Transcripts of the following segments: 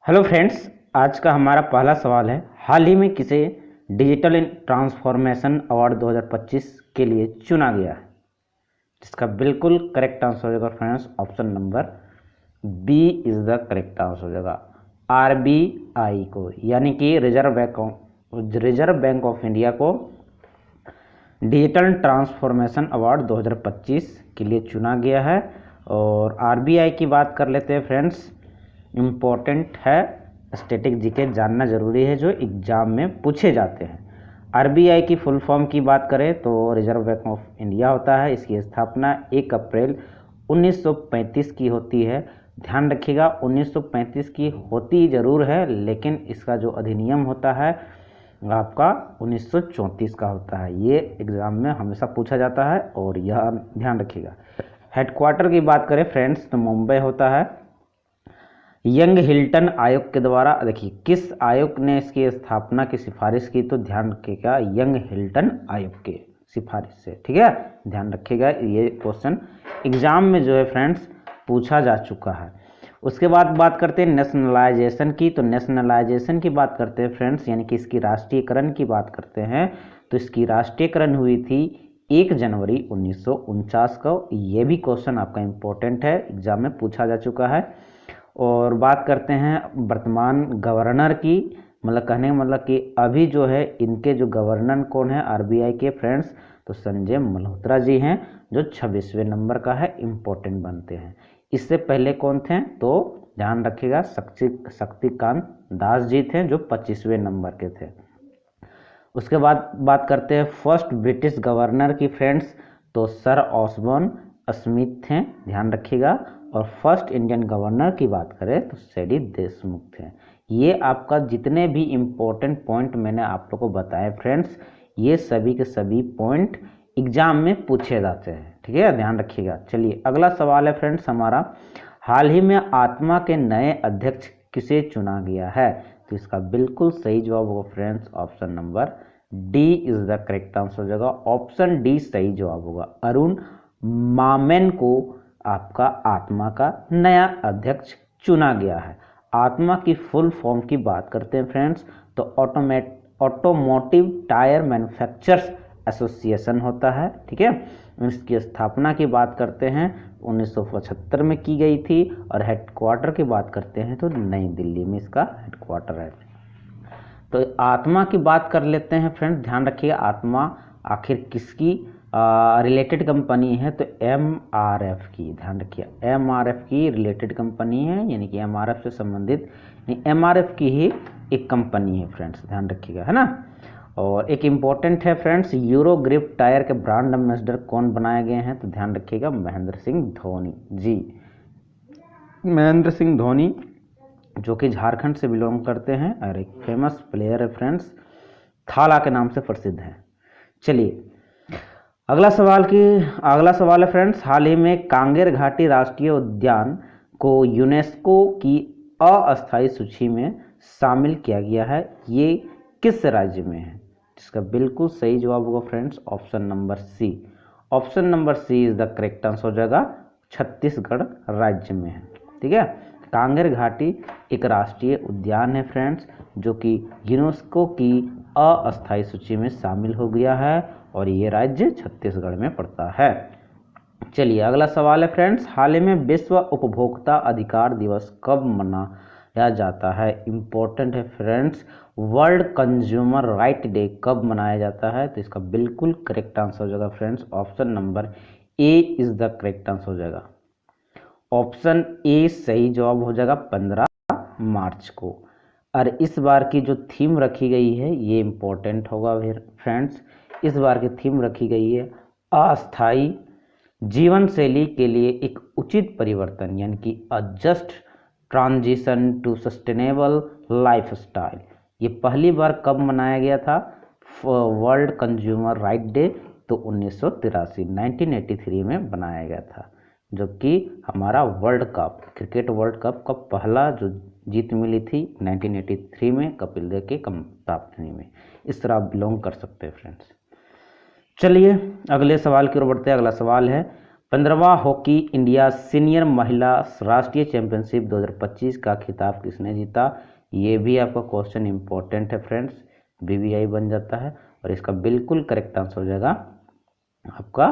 Hello friends, आज का हमारा पहला सवाल है। हाल ही में किसे डिजिटल ट्रांसफॉर्मेशन अवार्ड 2025 के लिए चुना गया है? इसका बिल्कुल करेक्ट आंसर हो जाएगा friends, option number B is the correct answer हो जाएगा। आरबीआई को, यानी कि रिजर्व बैंक ऑफ इंडिया को डिजिटल ट्रांसफॉर्मेशन अवार्ड 2025 के लिए चुना गया है। और आरबीआई की बात कर लेते हैं फ्रेंड्स। इम्पोर्टेंट है, स्टैटिक जीके जानना जरूरी है जो एग्जाम में पूछे जाते हैं। आरबीआई की फुल फॉर्म की बात करें तो रिजर्व बैंक ऑफ इंडिया होता है। इसकी स्थापना 1 अप्रैल 1935 की होती है। ध्यान रखिएगा, 1935 की होती ज़रूर है, लेकिन इसका जो अधिनियम होता है आपका 1934 का होता है। ये एग्ज़ाम में हमेशा पूछा जाता है और यह ध्यान रखिएगा। हेडक्वार्टर की बात करें फ्रेंड्स तो मुंबई होता है। यंग हिल्टन आयोग के द्वारा, देखिए किस आयोग ने इसकी स्थापना की सिफारिश की, तो ध्यान रखिएगा यंग हिल्टन आयोग के सिफारिश से। ठीक है, ध्यान रखिएगा, ये क्वेश्चन एग्जाम में जो है फ्रेंड्स पूछा जा चुका है। उसके बाद बात करते हैं नेशनलाइजेशन की। तो नेशनलाइजेशन की बात करते हैं फ्रेंड्स, यानी कि इसकी राष्ट्रीयकरण की बात करते हैं तो इसकी राष्ट्रीयकरण हुई थी 1 जनवरी 1949 को। ये भी क्वेश्चन आपका इम्पोर्टेंट है, एग्जाम में पूछा जा चुका है। और बात करते हैं वर्तमान गवर्नर की, मतलब कहने का मतलब कि अभी जो है इनके जो गवर्नर कौन है आरबीआई के फ्रेंड्स, तो संजय मल्होत्रा जी हैं जो 26वें नंबर का है, इम्पोर्टेंट बनते हैं। इससे पहले कौन थे तो ध्यान रखिएगा शक्तिकांत दास जी थे जो 25वें नंबर के थे। उसके बाद बात करते हैं फर्स्ट ब्रिटिश गवर्नर की फ्रेंड्स, तो सर ऑसबॉर्न स्मिथ थे, ध्यान रखिएगा। और फर्स्ट इंडियन गवर्नर की बात करें तो सी.डी. देशमुख थे। ये आपका जितने भी इम्पोर्टेंट पॉइंट मैंने आप लोगों को बताए फ्रेंड्स, ये सभी के सभी पॉइंट एग्जाम में पूछे जाते हैं। ठीक है, ध्यान रखिएगा। चलिए अगला सवाल है फ्रेंड्स हमारा, हाल ही में आत्मा के नए अध्यक्ष किसे चुना गया है? तो इसका बिल्कुल सही जवाब होगा friends, option number D is the correct answer हो जाएगा। ऑप्शन डी सही जवाब होगा। अरुण मामेन को आपका आत्मा का नया अध्यक्ष चुना गया है। आत्मा की फुल फॉर्म की बात करते हैं फ्रेंड्स तो ऑटोमोटिव टायर मैन्युफैक्चरर्स एसोसिएशन होता है। ठीक है, इसकी स्थापना की बात करते हैं 1975 में की गई थी। और हेडक्वार्टर की बात करते हैं तो नई दिल्ली में इसका हेडक्वार्टर है। तो आत्मा की बात कर लेते हैं फ्रेंड्स, ध्यान रखिए आत्मा आखिर किसकी रिलेटेड कंपनी है, तो एमआरएफ की। ध्यान रखिए एमआरएफ की रिलेटेड कंपनी है, यानी कि एमआरएफ से संबंधित एमआरएफ की ही एक कंपनी है फ्रेंड्स, ध्यान रखिएगा, है ना। और एक इम्पॉर्टेंट है फ्रेंड्स, यूरो ग्रिप टायर के ब्रांड एम्बेसडर कौन बनाए गए हैं, तो ध्यान रखिएगा महेंद्र सिंह धोनी जी। महेंद्र सिंह धोनी जो कि झारखंड से बिलोंग करते हैं और एक फेमस प्लेयर है फ्रेंड्स, थाला के नाम से प्रसिद्ध है। चलिए अगला सवाल है फ्रेंड्स, हाल ही में कांगेर घाटी राष्ट्रीय उद्यान को यूनेस्को की अस्थायी सूची में शामिल किया गया है। ये किस राज्य में है? इसका बिल्कुल सही जवाब होगा friends, option number C. Option number C is the correct answer हो जाएगा, छत्तीसगढ़ राज्य में है। ठीक है, कांगेर घाटी एक राष्ट्रीय उद्यान है फ्रेंड्स जो कि यूनेस्को की अस्थायी सूची में शामिल हो गया है और ये राज्य छत्तीसगढ़ में पड़ता है। चलिए अगला सवाल है फ्रेंड्स, हाल ही में विश्व उपभोक्ता अधिकार दिवस कब मनाया जाता है? इम्पोर्टेंट है friends, world consumer right day कब मनाया जाता है? तो इसका बिल्कुल करेक्ट आंसर हो जाएगा friends, option number A is the correct answer हो जाएगा। ऑप्शन ए सही जवाब हो जाएगा 15 मार्च को। और इस बार की जो थीम रखी गई है ये इम्पोर्टेंट होगा फ्रेंड्स, इस बार की थीम रखी गई है अस्थायी जीवन शैली के लिए एक उचित परिवर्तन, यानी कि a just transition to sustainable lifestyle. ये पहली बार कब मनाया गया था? वर्ल्ड कंज्यूमर राइट डे तो 1983 में बनाया गया था, जबकि हमारा world cup, cricket world cup का पहला जो जीत मिली थी 1983 में कपिल देव के कप्तानी में। इस तरह आप बिलोंग कर सकते हैं फ्रेंड्स। चलिए अगले सवाल की ओर बढ़ते हैं। अगला सवाल है, 15वां हॉकी इंडिया सीनियर महिला राष्ट्रीय चैंपियनशिप 2025 का खिताब किसने जीता? ये भी आपका क्वेश्चन इंपॉर्टेंट है फ्रेंड्स, बीबीआई बन जाता है और इसका बिल्कुल करेक्ट आंसर हो जाएगा आपका,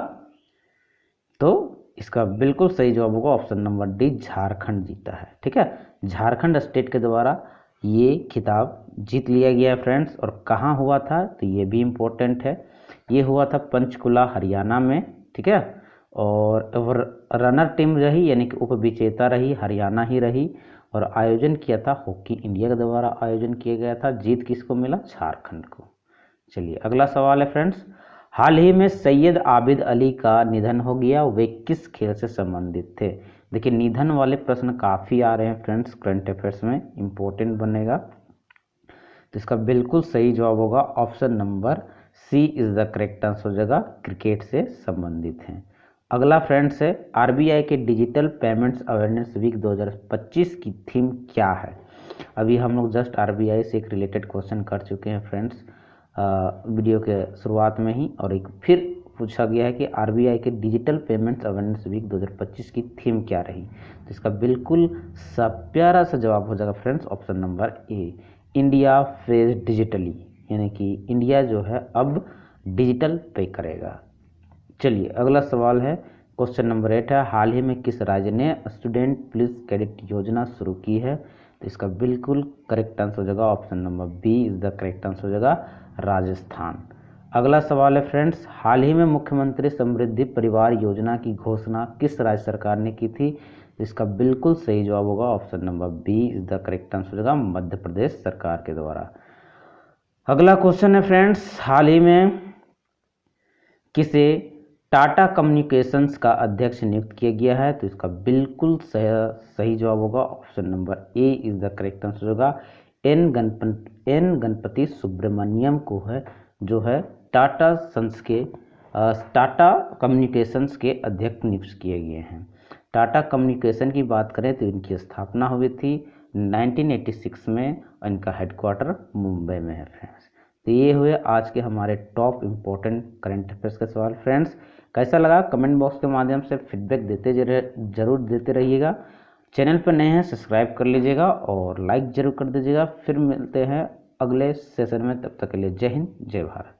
तो इसका बिल्कुल सही जवाब होगा ऑप्शन नंबर डी, झारखंड जीता है। ठीक है, झारखंड स्टेट के द्वारा ये खिताब जीत लिया गया है फ्रेंड्स। और कहाँ हुआ था तो ये भी इम्पोर्टेंट है, ये हुआ था पंचकुला हरियाणा में। ठीक है, और रनर टीम रही यानी कि उपविजेता रही हरियाणा ही रही, और आयोजन किया था हॉकी इंडिया के द्वारा आयोजन किया गया था। जीत किसको मिला? झारखंड को। चलिए अगला सवाल है फ्रेंड्स, हाल ही में सैयद आबिद अली का निधन हो गया, वे किस खेल से संबंधित थे? देखिए निधन वाले प्रश्न काफ़ी आ रहे हैं फ्रेंड्स, करंट अफेयर्स में इम्पोर्टेंट बनेगा, तो इसका बिल्कुल सही जवाब होगा option number C is the correct answer हो जाएगा, क्रिकेट से संबंधित हैं। अगला फ्रेंड्स है, आरबीआई के डिजिटल पेमेंट्स अवेयरनेस वीक 2025 की थीम क्या है? अभी हम लोग जस्ट आरबीआई से एक रिलेटेड क्वेश्चन कर चुके हैं फ्रेंड्स वीडियो के शुरुआत में ही, और एक फिर पूछा गया है कि आरबीआई के डिजिटल पेमेंट्स अवेयरनेस वीक 2025 की थीम क्या रही? तो इसका बिल्कुल सा प्यारा सा जवाब हो जाएगा friends option number A, India phase digitally, यानी कि इंडिया जो है अब डिजिटल पे करेगा। चलिए अगला सवाल है, क्वेश्चन नंबर 8 है, हाल ही में किस राज्य ने स्टूडेंट पुलिस कैडेट योजना शुरू की है? तो इसका बिल्कुल करेक्ट आंसर हो जाएगा option number B is the correct answer हो जाएगा, राजस्थान। अगला सवाल है फ्रेंड्स, हाल ही में मुख्यमंत्री समृद्धि परिवार योजना की घोषणा किस राज्य सरकार ने की थी? तो इसका बिल्कुल सही जवाब होगा option number B is the correct answer हो जाएगा, मध्य प्रदेश सरकार के द्वारा। अगला क्वेश्चन है फ्रेंड्स, हाल ही में किसे टाटा कम्युनिकेशंस का अध्यक्ष नियुक्त किया गया है? तो इसका बिल्कुल सही जवाब होगा option number A is the correct answer होगा, एन गणपति सुब्रमण्यम को है जो है टाटा सन्स के टाटा कम्युनिकेशंस के अध्यक्ष नियुक्त किए गए हैं। टाटा कम्युनिकेशन की बात करें तो इनकी स्थापना हुई थी 1986 में, और इनका हेडक्वार्टर मुंबई में है फ्रेंड्स। तो ये हुए आज के हमारे टॉप इम्पोर्टेंट करंट अफेयर्स के सवाल फ्रेंड्स। कैसा लगा कमेंट बॉक्स के माध्यम से फीडबैक देते जरूर देते रहिएगा। चैनल पर नए हैं सब्सक्राइब कर लीजिएगा और लाइक जरूर कर दीजिएगा। फिर मिलते हैं अगले सेशन में, तब तक के लिए जय हिंद जय भारत।